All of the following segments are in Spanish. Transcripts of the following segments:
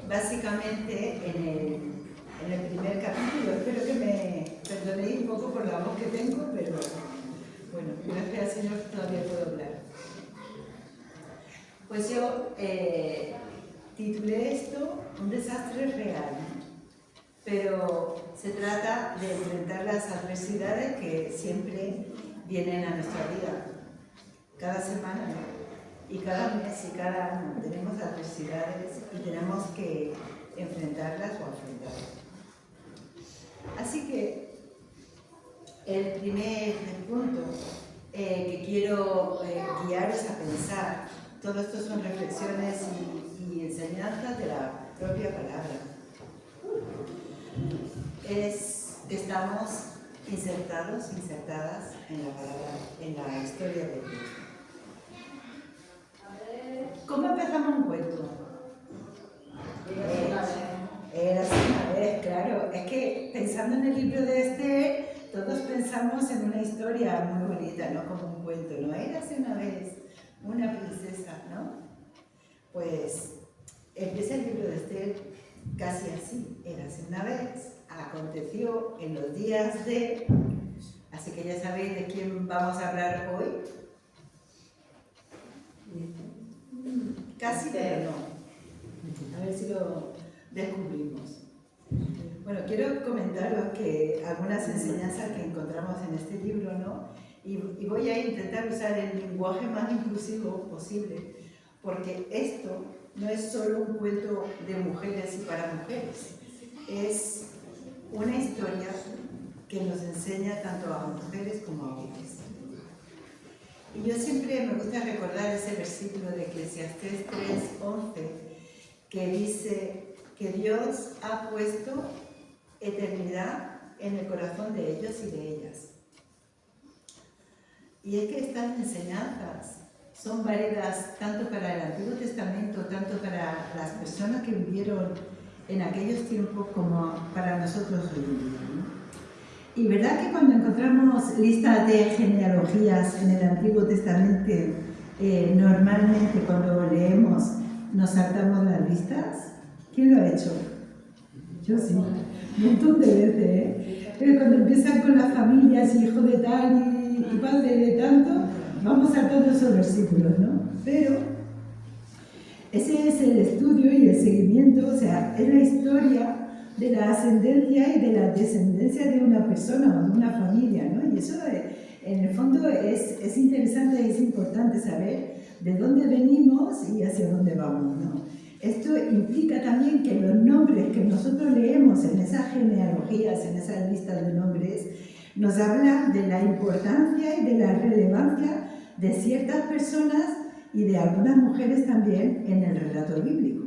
básicamente en el primer capítulo. Espero que me perdonéis un poco por la voz que tengo, pero bueno, gracias al Señor todavía puedo hablar. Pues yo titulé esto Un desastre real, pero se trata de enfrentar las adversidades que siempre vienen a nuestra vida, cada semana, ¿no? Y cada mes y cada año tenemos adversidades y tenemos que enfrentarlas o afrontarlas. Así que el primer punto que quiero guiaros a pensar, todo esto son reflexiones y enseñanzas de la propia palabra, es que estamos insertadas en la palabra, en la historia de Dios. ¿Cómo empezamos un cuento? Érase una vez, claro. Es que pensando en el libro de Esther, todos pensamos en una historia muy bonita, ¿no? Como un cuento, ¿no? Érase una vez una princesa, ¿no? Pues empieza el libro de Esther casi así. Érase una vez, aconteció en los días de... Así que ya sabéis de quién vamos a hablar hoy. Casi, pero no. A ver si lo descubrimos. Bueno, quiero comentaros que algunas enseñanzas que encontramos en este libro, ¿no? Y voy a intentar usar el lenguaje más inclusivo posible, porque esto no es solo un cuento de mujeres y para mujeres, es una historia que nos enseña tanto a mujeres como a hombres. Y yo siempre me gusta recordar ese versículo de Eclesiastés 3:11, que dice que Dios ha puesto eternidad en el corazón de ellos y de ellas. Y es que estas enseñanzas son válidas tanto para el Antiguo Testamento, tanto para las personas que vivieron en aquellos tiempos como para nosotros hoy en día, ¿no? Y verdad que cuando encontramos listas de genealogías en el Antiguo Testamento, normalmente cuando leemos nos saltamos las listas. ¿Quién lo ha hecho? Yo sí, un montón de veces, ¿eh? Pero cuando empiezan con las familias, hijo de tal y padre de tanto, vamos saltando esos versículos, ¿no? Pero ese es el estudio y el seguimiento, o sea, es la historia de la ascendencia y de la descendencia de una persona o de una familia, ¿no? Y eso en el fondo es interesante y es importante saber de dónde venimos y hacia dónde vamos, ¿no? Esto implica también que los nombres que nosotros leemos en esas genealogías, en esas listas de nombres, nos hablan de la importancia y de la relevancia de ciertas personas y de algunas mujeres también en el relato bíblico.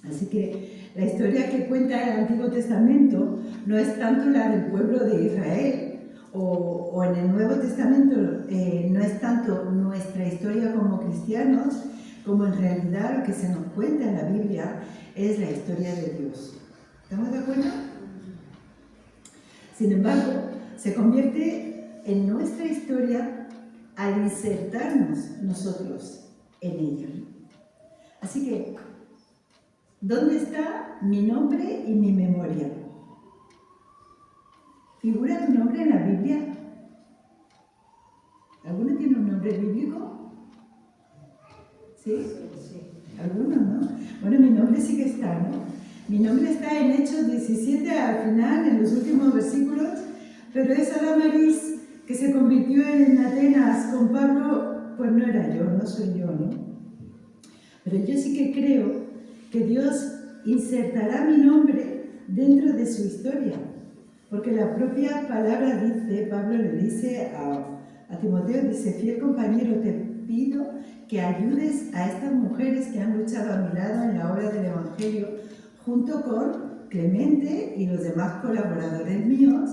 Así que la historia que cuenta el Antiguo Testamento no es tanto la del pueblo de Israel, o en el Nuevo Testamento no es tanto nuestra historia como cristianos, como en realidad lo que se nos cuenta en la Biblia es la historia de Dios. ¿Estamos de acuerdo? Sin embargo, se convierte en nuestra historia al insertarnos nosotros en ella. Así que, ¿dónde está mi nombre y mi memoria? ¿Figura tu nombre en la Biblia? ¿Alguno tiene un nombre bíblico? ¿Sí? Sí. Algunos, ¿no? Bueno, mi nombre sí que está, ¿no? Mi nombre está en Hechos 17 al final, en los últimos versículos, pero esa Damaris que se convirtió en Atenas con Pablo, pues no era yo, no soy yo, ¿no? Pero yo sí que creo que Dios insertará mi nombre dentro de su historia, porque la propia palabra dice, Pablo le dice a Timoteo, dice, fiel compañero, te pido que ayudes a estas mujeres que han luchado a mi lado en la obra del Evangelio, junto con Clemente y los demás colaboradores míos,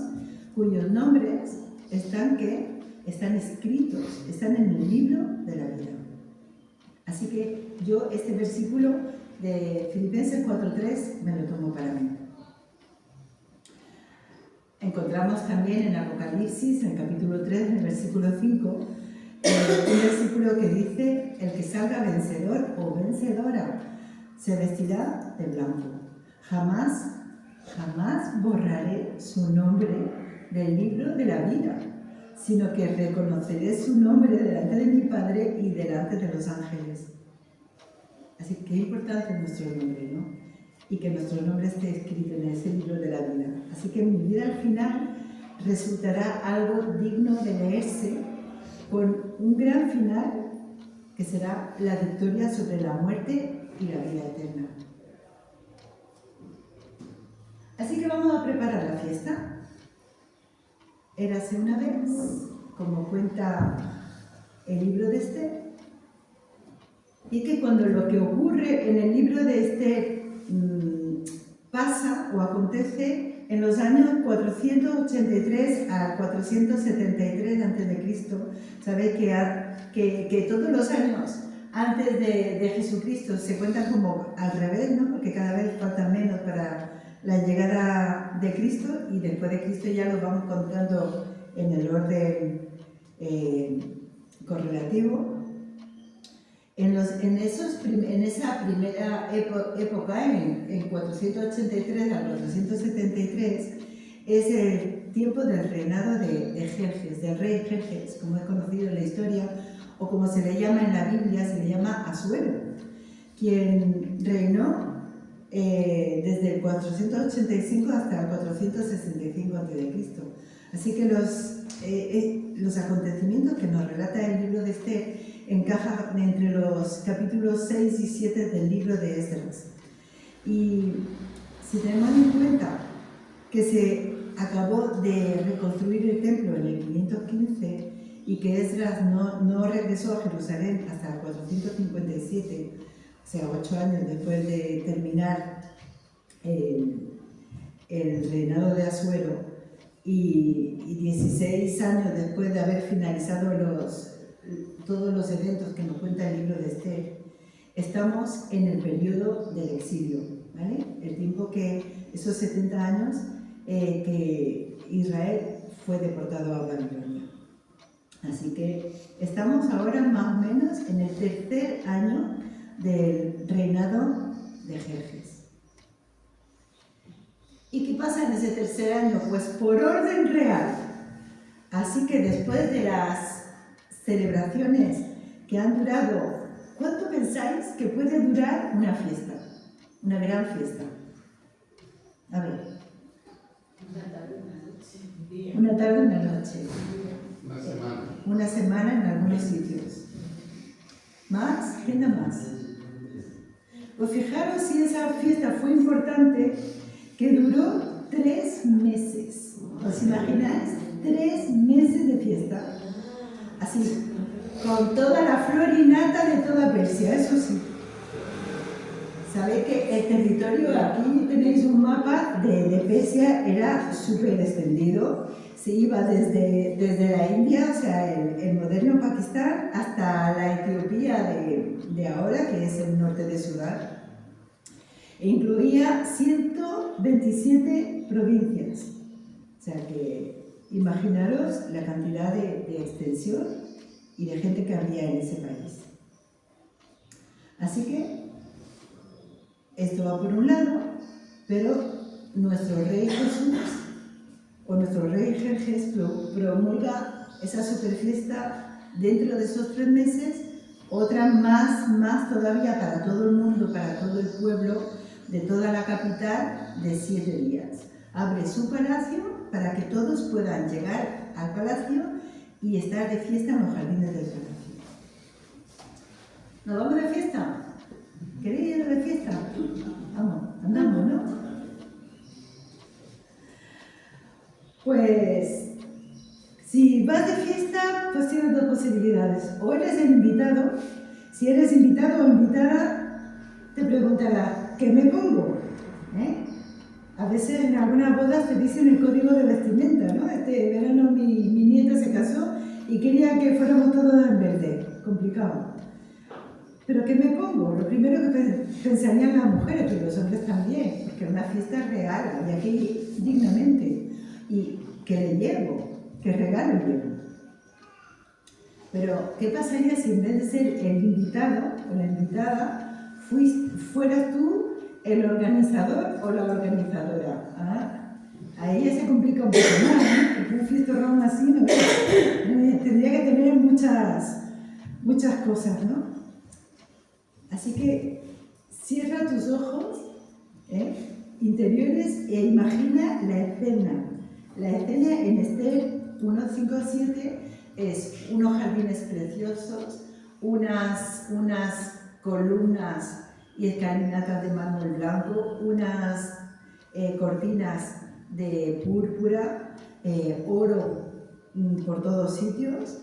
cuyos nombres están escritos, están en el libro de la vida. Así que yo este versículo de Filipenses 4:3 me lo tomo para mí. Encontramos también en Apocalipsis, en el capítulo 3, en el versículo 5, un versículo que dice, el que salga vencedor o vencedora se vestirá de blanco. Jamás, jamás borraré su nombre del libro de la vida, sino que reconoceré su nombre delante de mi Padre y delante de los ángeles. Así que es importante nuestro nombre, ¿no? Y que nuestro nombre esté escrito en ese libro de la vida. Así que mi vida al final resultará algo digno de leerse, con un gran final que será la victoria sobre la muerte y la vida eterna. Así que vamos a preparar la fiesta. Érase una vez, como cuenta el libro de Esther, y que cuando lo que ocurre en el libro de Esther pasa o acontece en los años 483 a 473 a.C., sabéis que todos los años antes de Jesucristo se cuentan como al revés, ¿no? Porque cada vez falta menos para la llegada de Cristo, y después de Cristo ya lo vamos contando en el orden correlativo. En esa primera época, en 483 a 473, es el tiempo del reinado de Jerjes, del rey Jerjes, como es conocido en la historia, o como se le llama en la Biblia, se le llama Asuero, quien reinó desde el 485 hasta el 465 a.C. Así que los acontecimientos que nos relata el libro de Esther encajan entre los capítulos 6 y 7 del libro de Esdras. Y si tenemos en cuenta que se acabó de reconstruir el templo en el 515 y que Esdras no regresó a Jerusalén hasta el 457, o sea, 8 años después de terminar el reinado de Asuero y 16 años después de haber finalizado todos los eventos que nos cuenta el libro de Esther, estamos en el periodo del exilio, ¿vale? El tiempo que, esos 70 años que Israel fue deportado a Babilonia. Así que estamos ahora más o menos en el tercer año del reinado de Jerjes. ¿Y qué pasa en ese tercer año? Pues por orden real. Así que después de las celebraciones que han durado, ¿cuánto pensáis que puede durar una fiesta? Una gran fiesta. A ver. Una tarde, una noche. Una semana. Una semana en algunos sitios. ¿Más? ¿Quién da más? Pues fijaros si esa fiesta fue importante, que duró 3 meses. ¿Os imagináis? 3 meses de fiesta. Así, con toda la flor y nata de toda Persia, eso sí. Sabéis que el territorio, aquí tenéis un mapa de Persia, era súper extendido. Se iba desde la India, o sea, el moderno Pakistán, hasta la Etiopía de ahora, que es el norte de Sudán. E incluía 127 provincias. O sea que imaginaros la cantidad de extensión y de gente que había en ese país. Así que esto va por un lado, pero nuestro rey Jesús, o nuestro rey Jerjes, promulga esa super fiesta dentro de esos 3 meses, otra más todavía para todo el mundo, para todo el pueblo de toda la capital, de 7 días. Abre su palacio para que todos puedan llegar al palacio y estar de fiesta en los jardines del palacio. ¿Nos vamos de fiesta? ¿Queréis ir de fiesta? Vamos, andamos, ¿no? Pues, si vas de fiesta, pues tienes 2 posibilidades. O eres el invitado. Si eres invitado o invitada, te preguntará, ¿qué me pongo? A veces en algunas bodas te dicen el código de vestimenta, ¿no? Este verano mi nieta se casó y quería que fuéramos todos en verde. Complicado. ¿Pero qué me pongo? Lo primero que pensarían las mujeres, pero los hombres también, porque es una fiesta real, había que ir dignamente. ¿Y qué le llevo? ¿Qué regalo llevo? Pero, ¿qué pasaría si en vez de ser el invitado o la invitada fueras tú el organizador o la organizadora. Ahí ya se complica un poco más, ¿no? Porque un fiestorrón así no tendría que tener muchas cosas, ¿no? Así que cierra tus ojos interiores e imagina la escena. La escena en Esther 1:5-7 es unos jardines preciosos, unas columnas y escalinatas de mármol blanco, unas cortinas de púrpura, oro por todos sitios.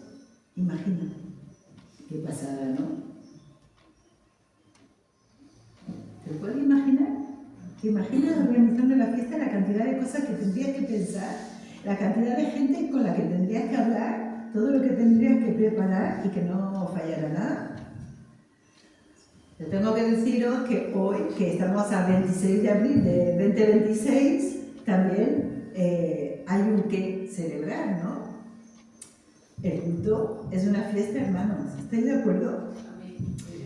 Imagina, qué pasada, ¿no? ¿Te puedes imaginar? ¿Te imaginas organizando la fiesta la cantidad de cosas que tendrías que pensar, la cantidad de gente con la que tendrías que hablar, todo lo que tendrías que preparar y que no fallara nada? Yo tengo que deciros que hoy, que estamos a 26 de abril de 2026, también hay un que celebrar, ¿no? El culto es una fiesta, hermanos. ¿Estáis de acuerdo?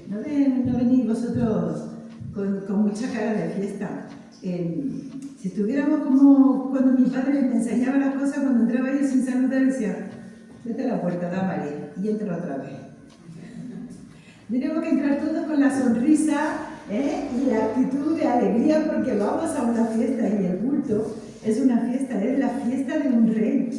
¿No venís vosotros con mucha cara de fiesta? Si estuviéramos como cuando mi padre me enseñaba las cosas, cuando entraba yo sin saludar decía, vete a la puerta, da María, y entra otra vez. Tenemos que entrar todos con la sonrisa y la actitud de alegría porque vamos a una fiesta y el culto es una fiesta, es la fiesta de un rey.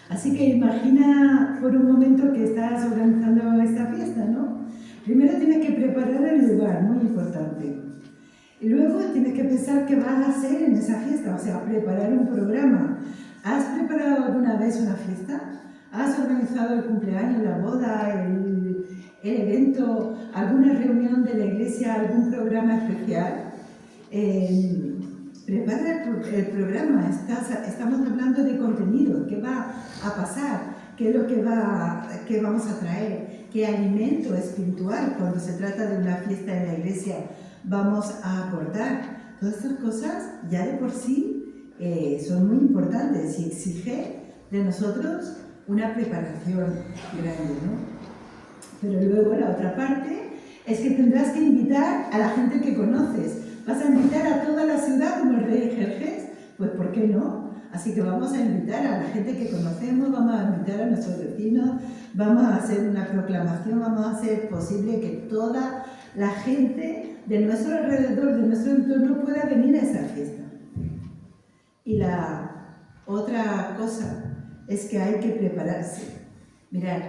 Así que imagina por un momento que estás organizando esta fiesta, ¿no? Primero tienes que preparar el lugar, muy importante. Y luego tienes que pensar qué vas a hacer en esa fiesta, o sea, preparar un programa. ¿Has preparado alguna vez una fiesta? ¿Has organizado el cumpleaños, la boda, el evento, alguna reunión de la iglesia, algún programa especial? Prepara el programa. Estamos hablando de contenido, qué va a pasar, qué es lo que vamos a traer, qué alimento espiritual cuando se trata de una fiesta en la iglesia vamos a aportar. Todas estas cosas ya de por sí son muy importantes y exigen de nosotros una preparación grande, ¿no? Pero luego la otra parte es que tendrás que invitar a la gente que conoces. ¿Vas a invitar a toda la ciudad como el rey Jerjes? Pues ¿por qué no? Así que vamos a invitar a la gente que conocemos, vamos a invitar a nuestros vecinos, vamos a hacer una proclamación, vamos a hacer posible que toda la gente de nuestro alrededor, de nuestro entorno pueda venir a esa fiesta. Y la otra cosa es que hay que prepararse. Mirad,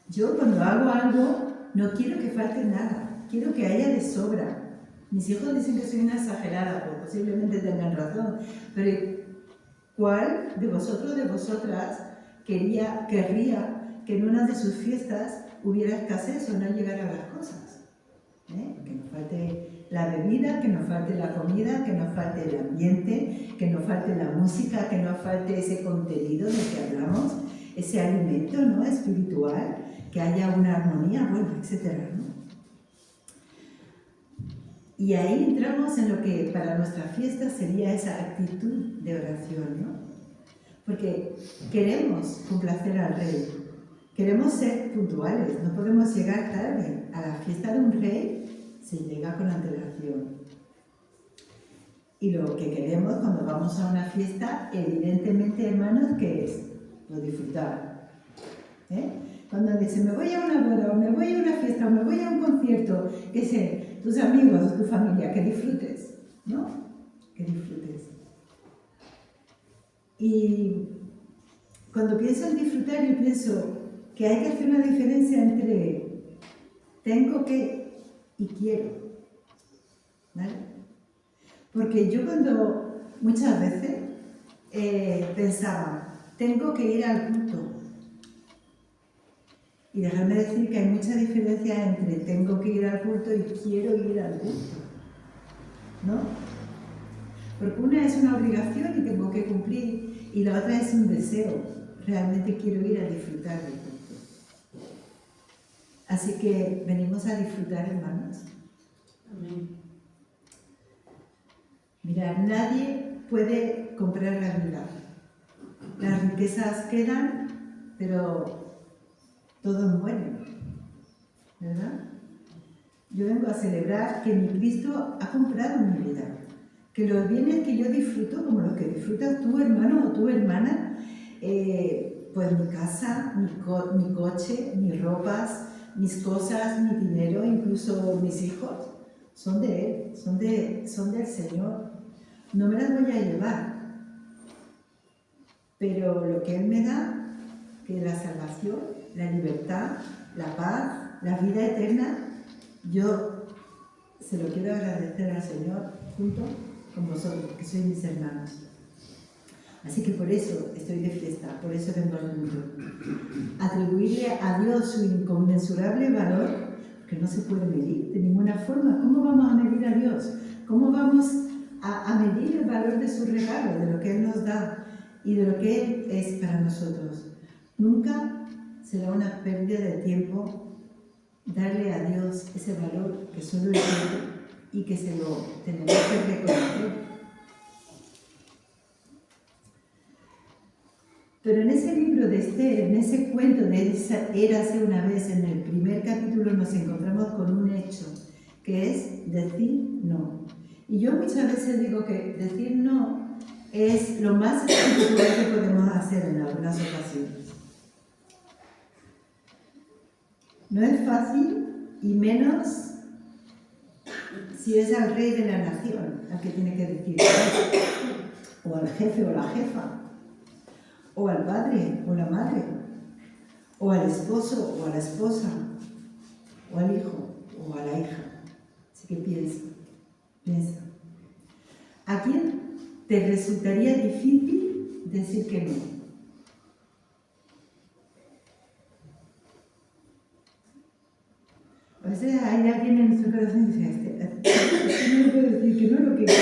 yo cuando hago algo no quiero que falte nada, quiero que haya de sobra. Mis hijos dicen que soy una exagerada, pues posiblemente tengan razón, pero ¿cuál de vosotros, de vosotras, querría que en una de sus fiestas hubiera escasez o no llegara a las cosas? Que nos falte la bebida, que nos falte la comida, que nos falte el ambiente, que nos falte la música, que nos falte ese contenido del que hablamos, ese alimento, ¿no?, espiritual, que haya una armonía, bueno, etcétera, ¿no? Y ahí entramos en lo que para nuestra fiesta sería esa actitud de oración, ¿no? Porque queremos complacer al rey, queremos ser puntuales, no podemos llegar tarde. A la fiesta de un rey se llega con antelación. Y lo que queremos cuando vamos a una fiesta, evidentemente, hermanos, ¿qué es? Lo disfrutar. Cuando dicen, me voy a una boda, o me voy a una fiesta, o me voy a un concierto, que sé, tus amigos, tu familia, que disfrutes, ¿no? Que disfrutes. Y cuando pienso en disfrutar, yo pienso que hay que hacer una diferencia entre tengo que y quiero, ¿vale? Porque yo cuando muchas veces pensaba, tengo que ir al culto. Y dejarme decir que hay mucha diferencia entre tengo que ir al culto y quiero ir al culto, ¿no? Porque una es una obligación y tengo que cumplir, y la otra es un deseo. Realmente quiero ir a disfrutar del culto. Así que venimos a disfrutar, hermanos. Amén. Mirad, nadie puede comprar la vida. Las riquezas quedan, pero todos mueren, ¿verdad? Yo vengo a celebrar que mi Cristo ha comprado mi vida, que los bienes que yo disfruto, como los que disfrutas tú, hermano o tu hermana, pues mi casa, mi coche, mis ropas, mis cosas, mi dinero, incluso mis hijos, son de Él, son del Señor. No me las voy a llevar, pero lo que Él me da, que es la salvación, la libertad, la paz, la vida eterna, yo se lo quiero agradecer al Señor junto con vosotros, que sois mis hermanos. Así que por eso estoy de fiesta, por eso vengo al mundo. Atribuirle a Dios su inconmensurable valor, que no se puede medir de ninguna forma. ¿Cómo vamos a medir a Dios? ¿Cómo vamos a medir el valor de su regalo, de lo que Él nos da y de lo que Él es para nosotros? Nunca será una pérdida de tiempo darle a Dios ese valor que solo Él tiene y que se lo tenemos que reconocer. Pero en ese libro de Esther, en ese cuento de Érase una vez, en el primer capítulo nos encontramos con un hecho, que es decir no. Y yo muchas veces digo que decir no es lo más espiritual que podemos hacer en algunas ocasiones. No es fácil, y menos si es al rey de la nación al que tiene que decir no, o al jefe o la jefa, o al padre o la madre, o al esposo o a la esposa, o al hijo o a la hija. Así que piensa. ¿A quién te resultaría difícil decir que no? A veces hay alguien en nuestro corazón que dice, no le puedo decir que no lo que quiero.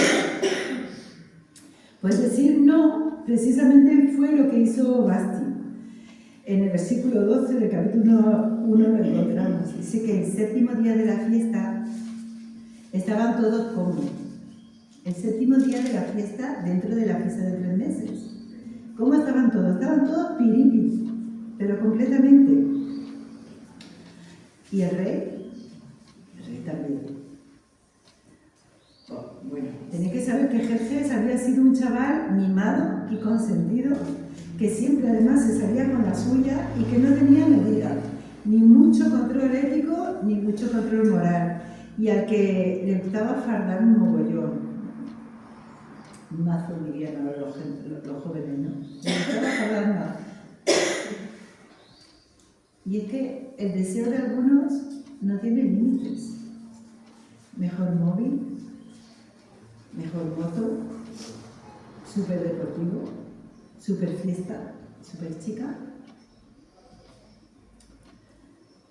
Pues decir no, precisamente fue lo que hizo Basti. En el versículo 12 del capítulo 1 lo encontramos. Dice que el séptimo día de la fiesta estaban todos como. El séptimo día de la fiesta dentro de la fiesta de 3 meses. ¿Cómo estaban todos? Estaban todos piripis, pero completamente. ¿Y el rey? El rey también. Bueno, tenía que saber que Jerjes había sido un chaval mimado y consentido, que siempre además se salía con la suya y que no tenía medida, ni mucho control ético ni mucho control moral, y al que le gustaba fardar un mogollón. Un mazo, dirían ahora los jóvenes, ¿no? Le gustaba fardar un mazo. Y es que el deseo de algunos no tiene límites. Mejor móvil, mejor moto, súper deportivo, súper fiesta, súper chica.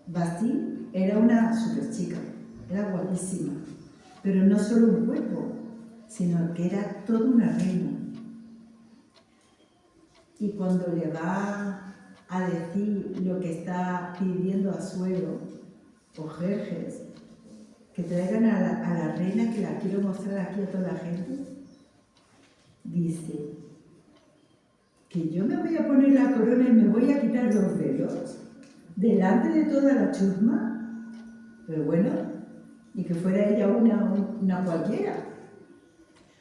Basti era una súper chica, era guapísima, pero no solo un cuerpo, sino que era toda una reina. Y cuando le va a decir lo que está pidiendo Asuero o Jerjes, que traigan a la reina, que la quiero mostrar aquí a toda la gente, dice que yo me voy a poner la corona y me voy a quitar los velos delante de toda la chusma, pero bueno, y que fuera ella una cualquiera.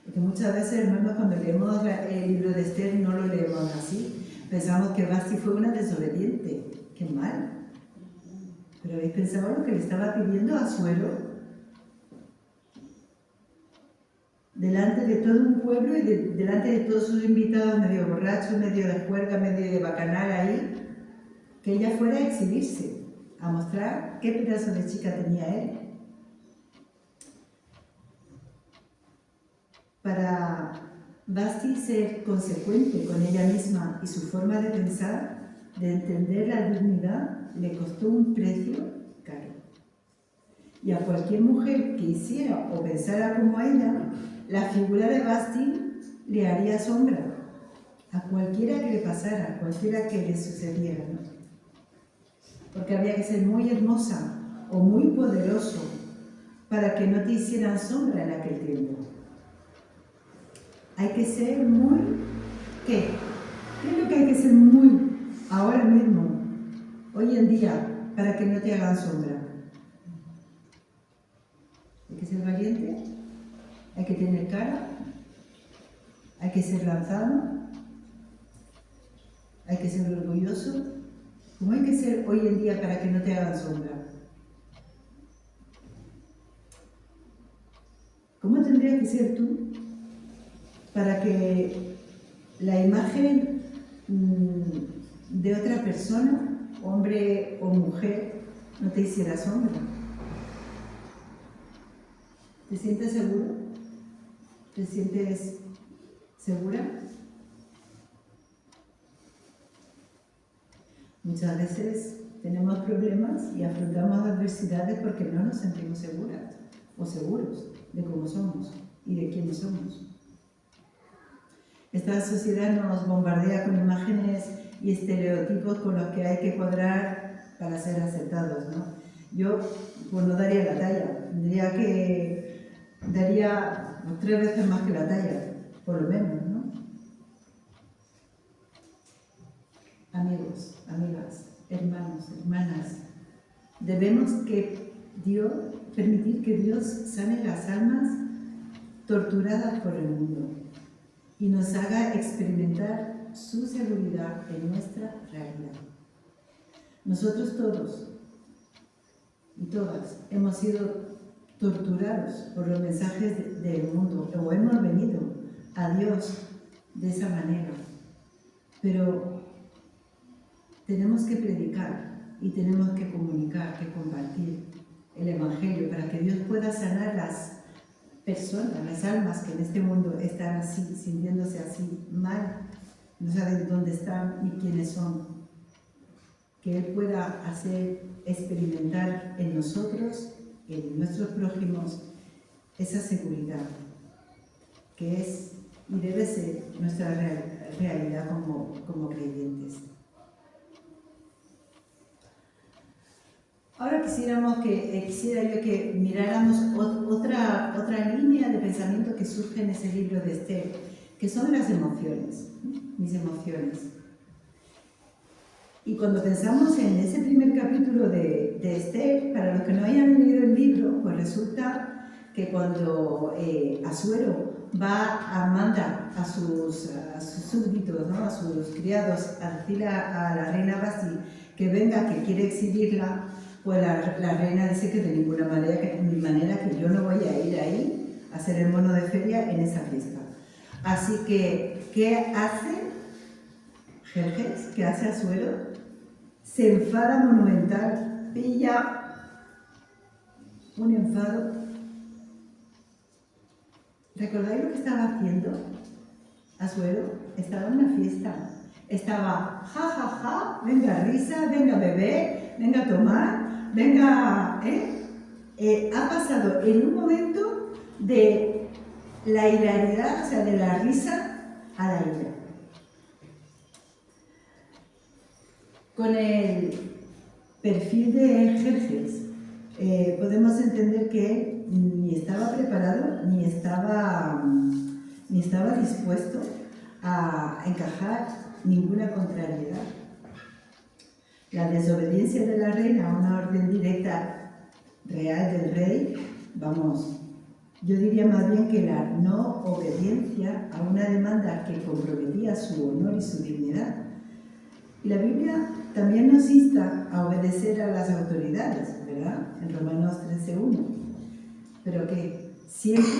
Porque muchas veces, hermanos, cuando leemos el libro de Esther no lo leemos así. Pensamos que Basti fue una desobediente. ¡Qué mal! Pero ¿habéis pensado lo que le estaba pidiendo a Asuero? Delante de todo un pueblo y delante de todos sus invitados, medio borrachos, medio de juerga, medio de bacanal ahí, que ella fuera a exhibirse, a mostrar qué pedazo de chica tenía él. Para Basti ser consecuente con ella misma y su forma de pensar, de entender la dignidad, le costó un precio caro. Y a cualquier mujer que hiciera o pensara como ella, la figura de Basti le haría sombra. A cualquiera que le pasara, a cualquiera que le sucediera, ¿no? Porque había que ser muy hermosa o muy poderoso para que no te hicieran sombra en aquel tiempo. Hay que ser muy... ¿Qué? ¿Qué es lo que hay que ser muy ahora mismo, hoy en día, para que no te hagan sombra? Hay que ser valiente, hay que tener cara, hay que ser lanzado, hay que ser orgulloso. ¿Cómo hay que ser hoy en día para que no te hagan sombra? ¿Cómo tendrías que ser tú para que la imagen de otra persona, hombre o mujer, no te hiciera sombra? ¿Te sientes seguro? ¿Te sientes segura? Muchas veces tenemos problemas y afrontamos adversidades porque no nos sentimos seguras o seguros de cómo somos y de quiénes somos. Esta sociedad nos bombardea con imágenes y estereotipos con los que hay que cuadrar para ser aceptados, ¿no? Yo pues no daría la talla, daría 3 veces más que la talla, por lo menos, ¿no? Amigos, amigas, hermanos, hermanas, debemos permitir que Dios sane las almas torturadas por el mundo y nos haga experimentar su seguridad en nuestra realidad. Nosotros todos y todas hemos sido torturados por los mensajes del mundo o hemos venido a Dios de esa manera, pero tenemos que predicar y tenemos que comunicar, que compartir el Evangelio para que Dios pueda sanar las personas, las almas que en este mundo están así, sintiéndose así mal, no saben dónde están ni quiénes son. Que Él pueda hacer experimentar en nosotros, en nuestros prójimos, esa seguridad que es y debe ser nuestra realidad como creyentes. Ahora quisiera yo que miráramos otra línea de pensamiento que surge en ese libro de Esther, que son las emociones, mis emociones. Y cuando pensamos en ese primer capítulo de Esther, para los que no hayan leído el libro, pues resulta que cuando Asuero manda a sus súbditos, ¿no?, a sus criados, a decirle a la reina Basti que venga, que quiere exhibirla, pues la reina dice que de ninguna manera que yo no voy a ir ahí a hacer el mono de feria en esa fiesta. Así que, ¿qué hace Jerjes? ¿Qué hace Asuero? Se enfada monumental, pilla un enfado. ¿Recordáis lo que estaba haciendo Asuero? Estaba en una fiesta. Estaba ja, ja, ja, venga risa, venga beber, venga tomar, venga, ha pasado en un momento de la hilaridad, o sea, de la risa a la ira. Con el perfil de Jerjes podemos entender que él ni estaba preparado ni estaba dispuesto a encajar ninguna contrariedad. La desobediencia de la reina a una orden directa real del rey, yo diría más bien que la no obediencia a una demanda que comprometía su honor y su dignidad. Y la Biblia también nos insta a obedecer a las autoridades, ¿verdad? En Romanos 13:1. Pero que siempre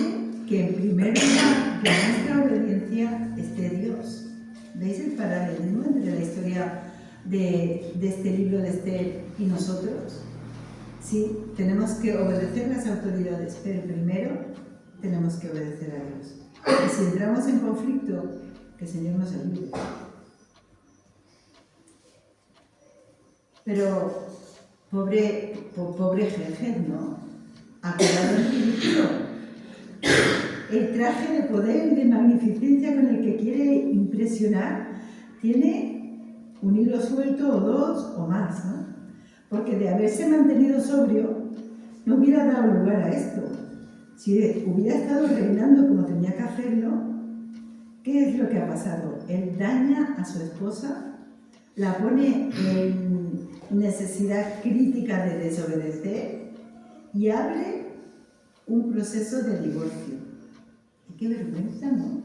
que en primer lugar de nuestra obediencia esté Dios. ¿Veis el paralelismo entre la historia de este libro de Esther y nosotros? Sí, tenemos que obedecer a las autoridades, pero primero tenemos que obedecer a Dios. Y si entramos en conflicto, que el Señor nos ayude. Pero pobre Jerjes, ¿no? Ha quedado en ridículo. El traje de poder y de magnificencia con el que quiere impresionar tiene un hilo suelto o 2 o más, ¿no? Porque de haberse mantenido sobrio no hubiera dado lugar a esto. Si hubiera estado reinando como tenía que hacerlo, ¿qué es lo que ha pasado? Él daña a su esposa, la pone en necesidad crítica de desobedecer y abre un proceso de divorcio. Y qué vergüenza, ¿no?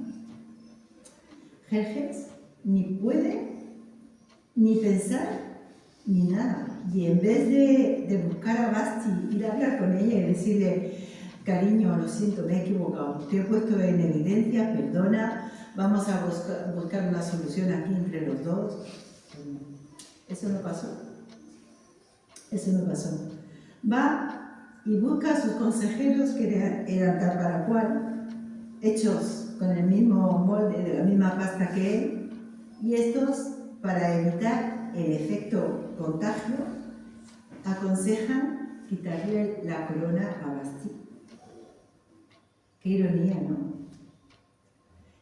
Jerjes ni puede, ni pensar, ni nada. Y en vez de buscar a Basti, ir a hablar con ella y decirle, cariño, lo siento, me he equivocado, te he puesto en evidencia, perdona, vamos a buscar una solución aquí entre los dos. Eso no pasó. Eso no pasó. Va y busca a sus consejeros que eran tal para cual, hechos con el mismo molde, de la misma pasta que él, y estos, para evitar el efecto contagio, aconsejan quitarle la corona a Basti. Qué ironía, ¿no?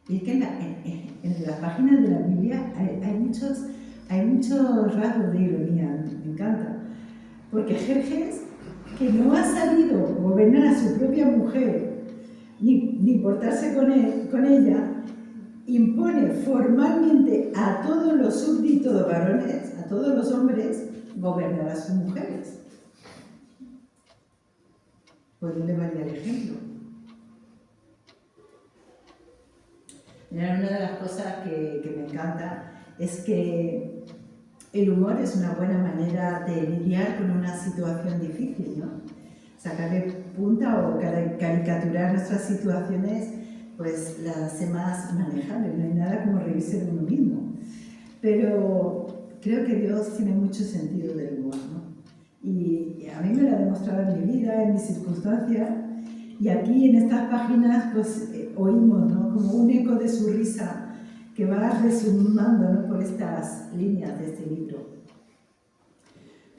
Y es que en las páginas de la Biblia hay muchos rasgos de ironía, me encanta. Porque Jerjes, que no ha sabido gobernar a su propia mujer ni portarse con ella, impone formalmente a todos los súbditos varones, a todos los hombres, gobernar a sus mujeres. Pues no le valía el ejemplo. Una de las cosas que me encanta es que el humor es una buena manera de lidiar con una situación difícil, ¿no? Sacarle punta o caricaturar nuestras situaciones, pues las hace más manejables. No hay nada como reírse de uno mismo. Pero creo que Dios tiene mucho sentido del humor, ¿no? Y a mí me lo ha demostrado en mi vida, en mis circunstancias. Y aquí en estas páginas pues oímos, ¿no?, como un eco de su risa que va resumando, ¿no?, por estas líneas de este libro.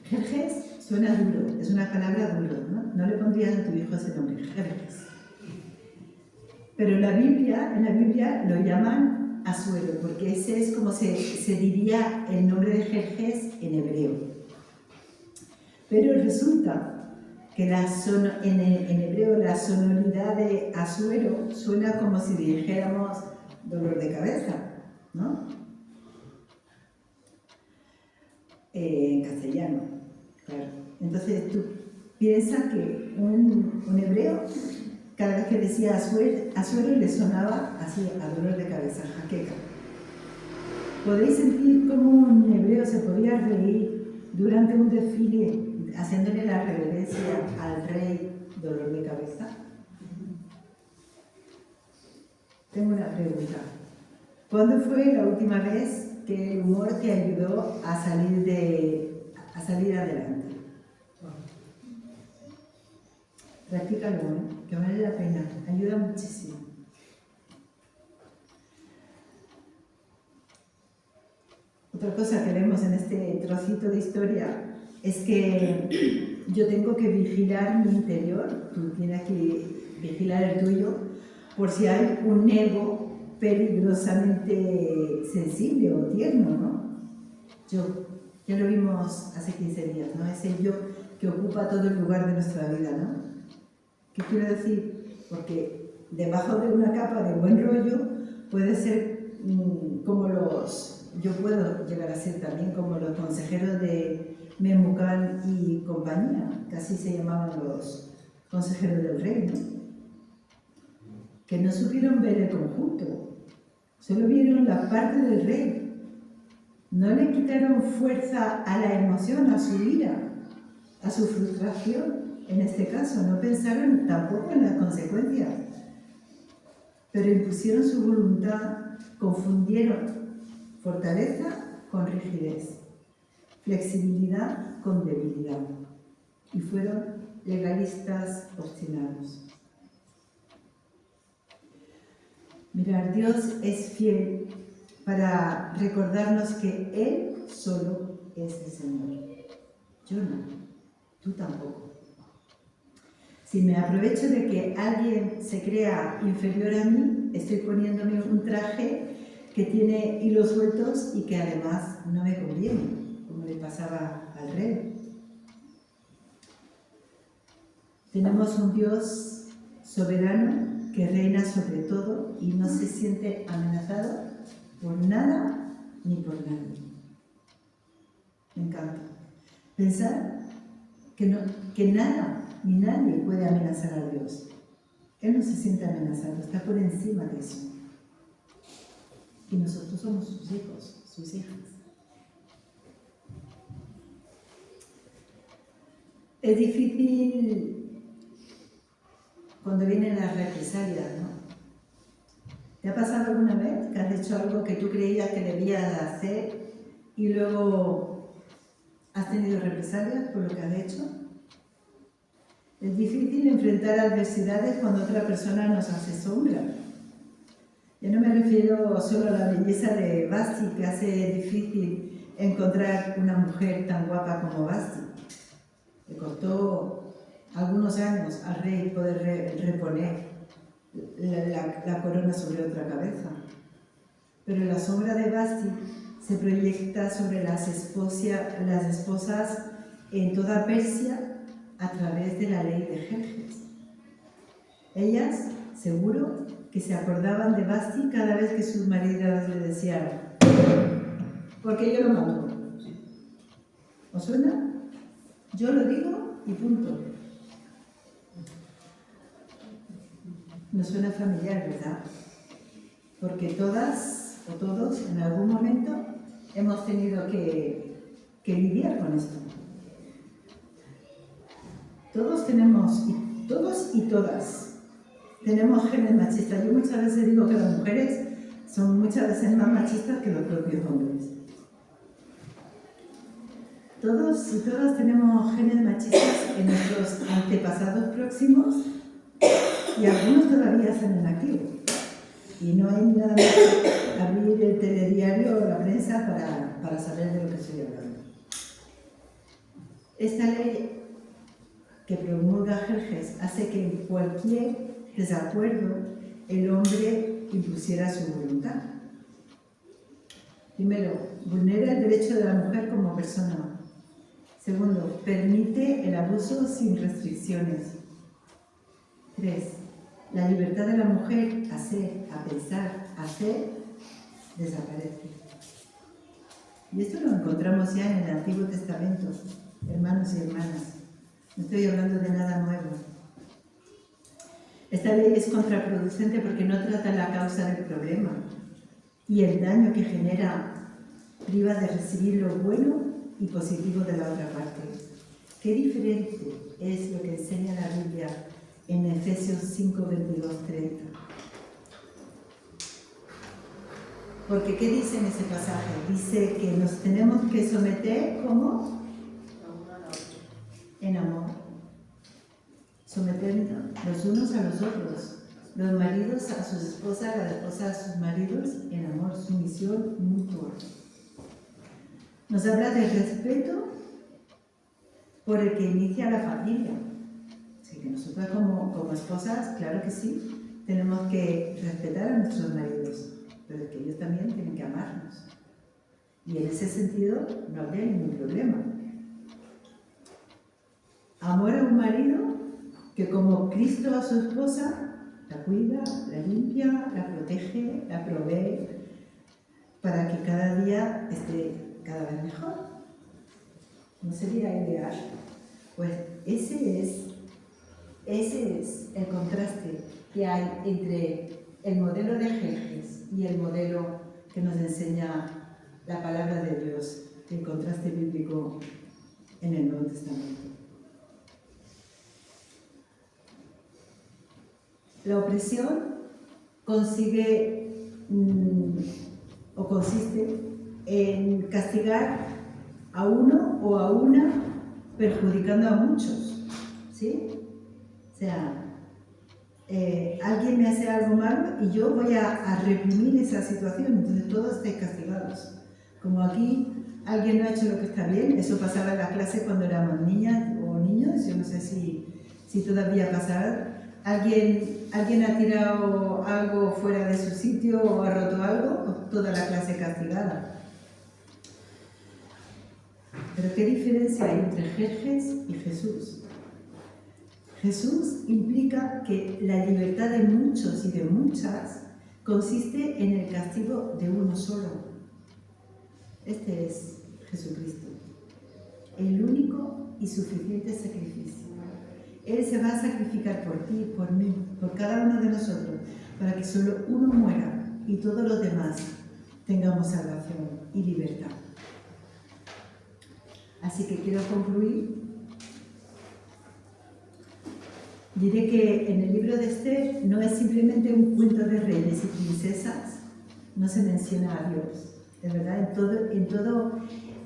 Jerjes suena duro, es una palabra duro, ¿no? No le pondrías a tu hijo ese nombre, Jerjes. Pero en la Biblia lo llaman Asuero, porque ese es como se diría el nombre de Jerjes en hebreo. Pero resulta que en hebreo la sonoridad de Asuero suena como si dijéramos dolor de cabeza, ¿no? En castellano, claro. Entonces tú piensas que un hebreo, cada vez que decía Asuero le sonaba así a dolor de cabeza, jaqueca. ¿Podéis sentir cómo un hebreo se podía reír durante un desfile haciéndole la reverencia al rey dolor de cabeza? Tengo una pregunta. ¿Cuándo fue la última vez que el humor te ayudó a salir adelante? Practícalo, que vale la pena, ayuda muchísimo. Otra cosa que vemos en este trocito de historia es que yo tengo que vigilar mi interior, tú tienes que vigilar el tuyo, por si hay un ego peligrosamente sensible o tierno, ¿no? Ya lo vimos hace 15 días, ¿no? Ese yo que ocupa todo el lugar de nuestra vida, ¿no? ¿Qué quiero decir? Porque debajo de una capa de buen rollo puede ser yo puedo llegar a ser también como los consejeros de Memucán y compañía, que así se llamaban los consejeros del rey, ¿no? Que no supieron ver el conjunto, solo vieron la parte del rey. No le quitaron fuerza a la emoción, a su ira, a su frustración, en este caso. No pensaron tampoco en las consecuencias, pero impusieron su voluntad, confundieron fortaleza con rigidez, flexibilidad con debilidad, y fueron legalistas obstinados. Mirad, Dios es fiel para recordarnos que Él solo es el Señor. Yo no, tú tampoco. Si me aprovecho de que alguien se crea inferior a mí, estoy poniéndome un traje que tiene hilos sueltos y que además no me conviene, como le pasaba al rey. Tenemos un Dios soberano que reina sobre todo y no se siente amenazado por nada ni por nadie. Me encanta. Pensar que nada ni nadie puede amenazar a Dios. Él no se siente amenazado, está por encima de eso. Y nosotros somos sus hijos, sus hijas. Es difícil cuando vienen las represalias, ¿no? ¿Te ha pasado alguna vez que has hecho algo que tú creías que debías hacer y luego has tenido represalias por lo que has hecho? Es difícil enfrentar adversidades cuando otra persona nos hace sombra. Yo no me refiero solo a la belleza de Vasti, que hace difícil encontrar una mujer tan guapa como Vasti. Le costó algunos años al rey poder reponer la corona sobre otra cabeza. Pero la sombra de Vasti se proyecta sobre las esposas en toda Persia a través de la ley de Jerjes. Ellas, seguro, que se acordaban de Vasti cada vez que sus maridos le decían: porque yo lo mando. ¿Os suena? Yo lo digo y punto. Nos suena familiar, ¿verdad? Porque todas o todos en algún momento hemos tenido que lidiar con esto. Todos y todas tenemos genes machistas. Yo muchas veces digo que las mujeres son muchas veces más machistas que los propios hombres. Todos y todas tenemos genes machistas en nuestros antepasados próximos y algunos todavía están en activo. Y no hay nada más que abrir el telediario o la prensa para saber de lo que estoy hablando. Esta ley que promulga Jerjes hace que en cualquier desacuerdo el hombre impusiera su voluntad. Primero, vulnera el derecho de la mujer como persona. Segundo, permite el abuso sin restricciones. 3. La libertad de la mujer a ser, a pensar, a hacer, desaparece. Y esto lo encontramos ya en el Antiguo Testamento, hermanos y hermanas. No estoy hablando de nada nuevo. Esta ley es contraproducente porque no trata la causa del problema y el daño que genera priva de recibir lo bueno y positivo de la otra parte. Qué diferente es lo que enseña la Biblia en Efesios 5, 22, 30. Porque ¿qué dice en ese pasaje? Dice que nos tenemos que someter, ¿cómo? En amor. Someternos los unos a los otros. Los maridos a sus esposas, las esposas a sus maridos, en amor, sumisión mutua. Nos habla del respeto por el que inicia la familia. Así que nosotras como esposas, claro que sí, tenemos que respetar a nuestros maridos, pero es que ellos también tienen que amarnos. Y en ese sentido no habría ningún problema. Amor a un marido que como Cristo a su esposa la cuida, la limpia, la protege, la provee para que cada día esté cada vez mejor. ¿No sería ideal? Pues ese es el contraste que hay entre el modelo de Jerjes y el modelo que nos enseña la palabra de Dios, el contraste bíblico en el Nuevo Testamento. La opresión consiste en castigar a uno o a una perjudicando a muchos, ¿sí? O sea, alguien me hace algo malo y yo voy a reprimir esa situación, entonces todos estáis castigados. Como aquí alguien no ha hecho lo que está bien, eso pasaba en la clase cuando éramos niñas o niños, yo no sé si todavía pasará. Alguien ha tirado algo fuera de su sitio o ha roto algo, pues toda la clase castigada. Pero ¿qué diferencia hay entre Jerjes y Jesús? Jesús implica que la libertad de muchos y de muchas consiste en el castigo de uno solo. Este es Jesucristo, el único y suficiente sacrificio. Él se va a sacrificar por ti, por mí, por cada uno de nosotros, para que solo uno muera y todos los demás tengamos salvación y libertad. Así que quiero concluir. Diré que en el libro de Esther no es simplemente un cuento de reyes y princesas, no se menciona a Dios. De verdad, en todo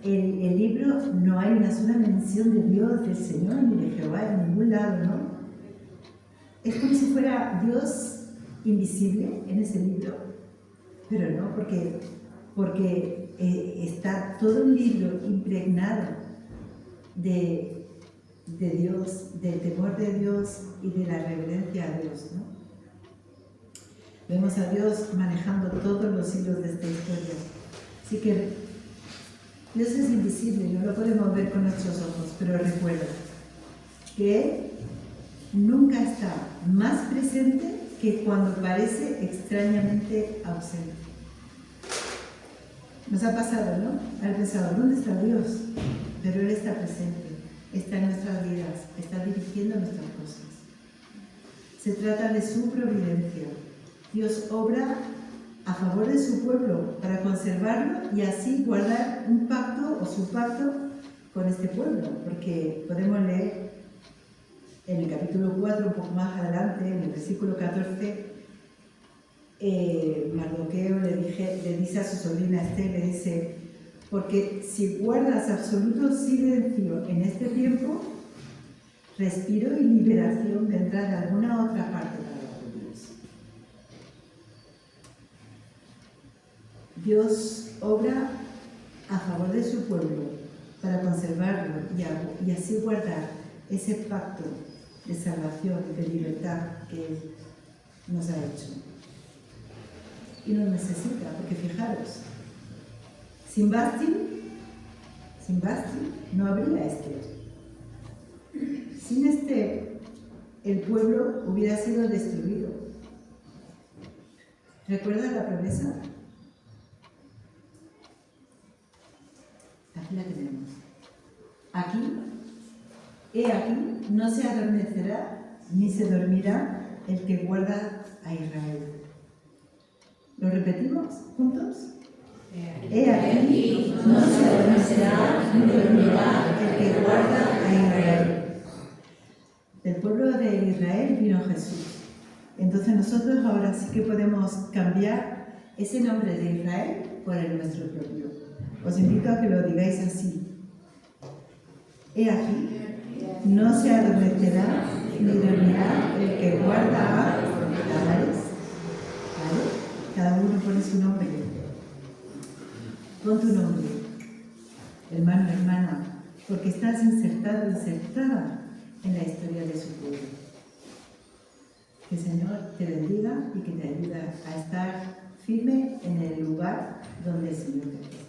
el libro no hay una sola mención de Dios, del Señor ni de Jehová en ningún lado, ¿no? Es como si fuera Dios invisible en ese libro, pero no, porque está todo un libro impregnado de Dios, del temor de Dios y de la reverencia a Dios, ¿no? Vemos a Dios manejando todos los hilos de esta historia. Así que Dios es invisible, no lo podemos ver con nuestros ojos, pero recuerda que Él nunca está más presente que cuando parece extrañamente ausente. Nos ha pasado, ¿no? Haber pensado, ¿dónde está Dios? Pero Él está presente, está en nuestras vidas, está dirigiendo nuestras cosas. Se trata de su providencia. Dios obra a favor de su pueblo para conservarlo y así guardar un pacto o su pacto con este pueblo, porque podemos leer en el capítulo 4, un poco más adelante, en el versículo 14, Mardoqueo le dice a su sobrina Esther, le dice, porque si guardas absoluto silencio en este tiempo, respiro y liberación vendrá de alguna otra parte para los judíos. Dios obra a favor de su pueblo para conservarlo y así guardar ese pacto de salvación, de libertad que Él nos ha hecho. Y nos necesita, porque fijaros, sin Basti no habría Esther. Sin Esther, el pueblo hubiera sido destruido. ¿Recuerda la promesa? Aquí la tenemos. He aquí, no se adormecerá ni se dormirá el que guarda a Israel. ¿Lo repetimos juntos? He aquí, no se adormecerá ni dormirá el que guarda a Israel. Del pueblo de Israel vino Jesús. Entonces nosotros ahora sí que podemos cambiar ese nombre de Israel por el nuestro propio. Os invito a que lo digáis así. He aquí, no se adormecerá ni dormirá el que guarda a Israel. ¿Vale? Cada uno pone su nombre. Pon tu nombre, hermano, hermana, porque estás insertado, insertada en la historia de su pueblo. Que el Señor te bendiga y que te ayude a estar firme en el lugar donde el Señor te quiere.